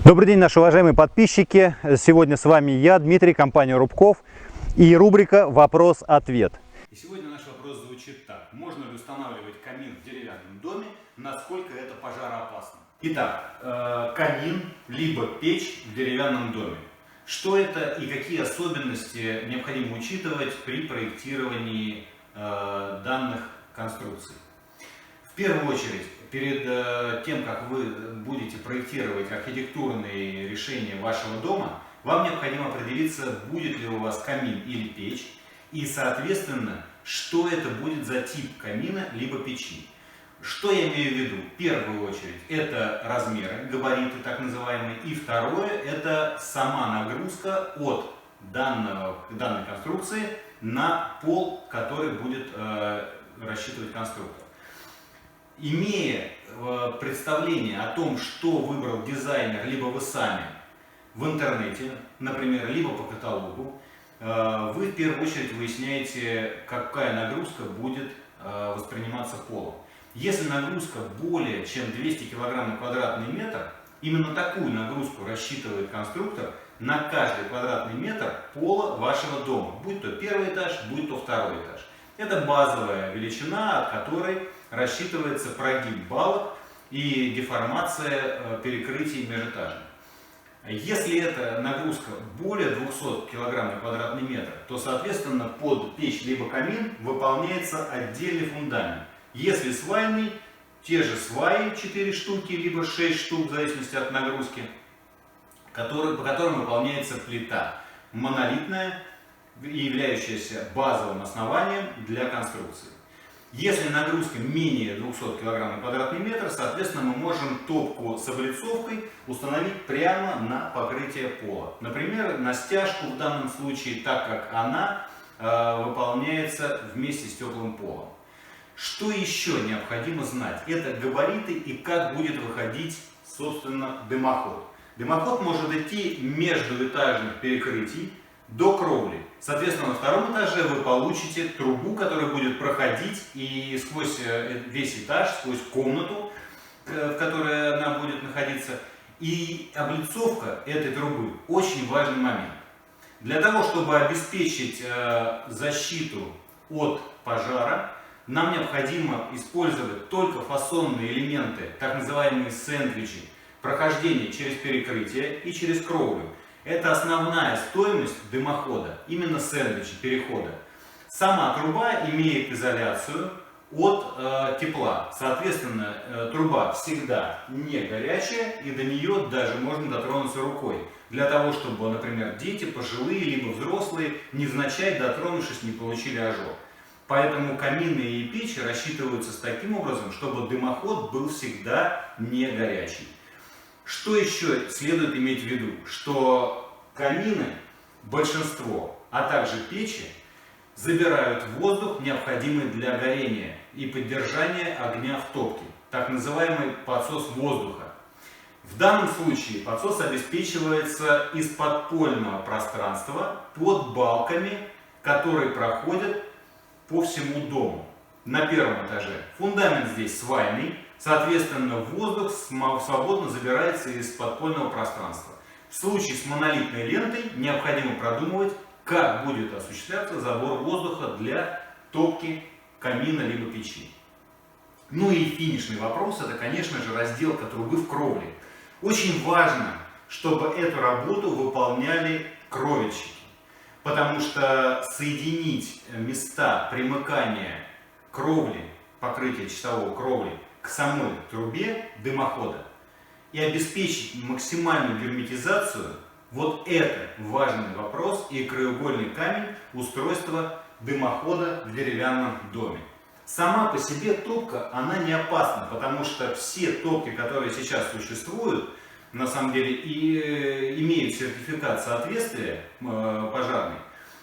Добрый день, наши уважаемые подписчики. Сегодня с вами я, Дмитрий, компания Рубков, и рубрика «Вопрос-ответ». И сегодня наш вопрос звучит так. Можно ли устанавливать камин в деревянном доме? Насколько это пожароопасно? Итак, камин либо печь в деревянном доме. Что это и какие особенности необходимо учитывать при проектировании данных конструкций? В первую очередь, перед тем, как вы будете проектировать архитектурные решения вашего дома, вам необходимо определиться, будет ли у вас камин или печь, и, соответственно, что это будет за тип камина либо печи. Что я имею в виду? В первую очередь, это размеры, габариты так называемые, и второе, это сама нагрузка от данной конструкции на пол, который будет рассчитывать конструктор. Имея представление о том, что выбрал дизайнер, либо вы сами в интернете, например, либо по каталогу, вы в первую очередь выясняете, какая нагрузка будет восприниматься полом. Если нагрузка более чем 200 кг на квадратный метр, именно такую нагрузку рассчитывает конструктор на каждый квадратный метр пола вашего дома, будь то первый этаж, будь то второй этаж. Это базовая величина, от которой рассчитывается прогиб балок и деформация перекрытий межэтажных. Если эта нагрузка более 200 кг на квадратный метр, то, соответственно, под печь либо камин выполняется отдельный фундамент. Если свайный, те же сваи 4 штуки, либо 6 штук, в зависимости от нагрузки, по которым выполняется плита, монолитная и являющаяся базовым основанием для конструкции. Если нагрузка менее 200 кг на квадратный метр, соответственно, мы можем топку с облицовкой установить прямо на покрытие пола. Например, на стяжку в данном случае, так как она выполняется вместе с теплым полом. Что еще необходимо знать? Это габариты и как будет выходить, собственно, дымоход. Дымоход может идти между этажных перекрытий до кровли. Соответственно, на втором этаже вы получите трубу, которая будет проходить и сквозь весь этаж, сквозь комнату, в которой она будет находиться. И облицовка этой трубы очень важный момент. Для того, чтобы обеспечить защиту от пожара, нам необходимо использовать только фасонные элементы, так называемые сэндвичи, прохождение через перекрытие и через кровлю. Это основная стоимость дымохода, именно сэндвичи, перехода. Сама труба имеет изоляцию от тепла. Соответственно, труба всегда не горячая, и до нее даже можно дотронуться рукой. Для того, чтобы, например, дети, пожилые, либо взрослые, невзначай дотронувшись, не получили ожог. Поэтому камины и печи рассчитываются с таким образом, чтобы дымоход был всегда не горячий. Что еще следует иметь в виду? Что камины, большинство, а также печи, забирают воздух, необходимый для горения и поддержания огня в топке, так называемый подсос воздуха. В данном случае подсос обеспечивается из подпольного пространства под балками, которые проходят по всему дому. На первом этаже фундамент здесь свайный, соответственно, воздух свободно забирается из подпольного пространства. В случае с монолитной лентой необходимо продумывать, как будет осуществляться забор воздуха для топки камина либо печи. Ну и финишный вопрос, это, конечно же, разделка трубы в кровле. Очень важно, чтобы эту работу выполняли кровельщики, потому что соединить места примыкания кровли, покрытия чистового кровли, к самой трубе дымохода и обеспечить максимальную герметизацию, вот это важный вопрос и краеугольный камень устройства дымохода в деревянном доме. Сама по себе топка, она не опасна, потому что все топки, которые сейчас существуют, на самом деле и имеют сертификат соответствия пожарный,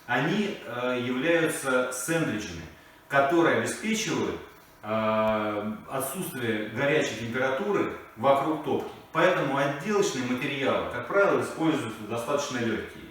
они являются сэндвичами, которые обеспечивают отсутствие горячей температуры вокруг топки. Поэтому отделочные материалы, как правило, используются достаточно легкие.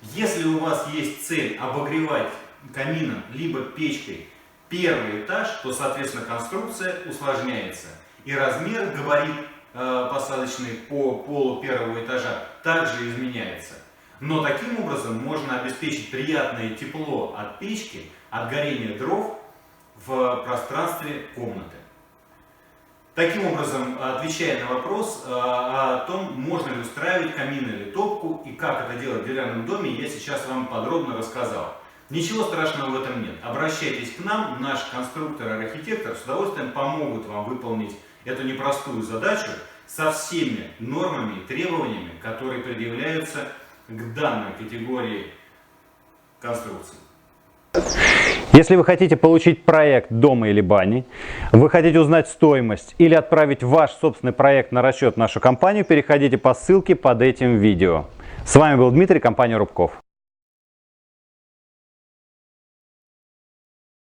Если у вас есть цель обогревать камином либо печкой первый этаж, то, соответственно, конструкция усложняется. И размер, габарит посадочный по полу первого этажа также изменяется. Но таким образом можно обеспечить приятное тепло от печки, от горения дров в пространстве комнаты. Таким образом, отвечая на вопрос о том, можно ли устраивать камин или топку и как это делать в деревянном доме, я сейчас вам подробно рассказал. Ничего страшного в этом нет. Обращайтесь к нам, наш конструктор и архитектор с удовольствием помогут вам выполнить эту непростую задачу со всеми нормами и требованиями, которые предъявляются к данной категории конструкций. Если вы хотите получить проект дома или бани, вы хотите узнать стоимость или отправить ваш собственный проект на расчет в нашу компанию, переходите по ссылке под этим видео. С вами был Дмитрий, компания Рубков.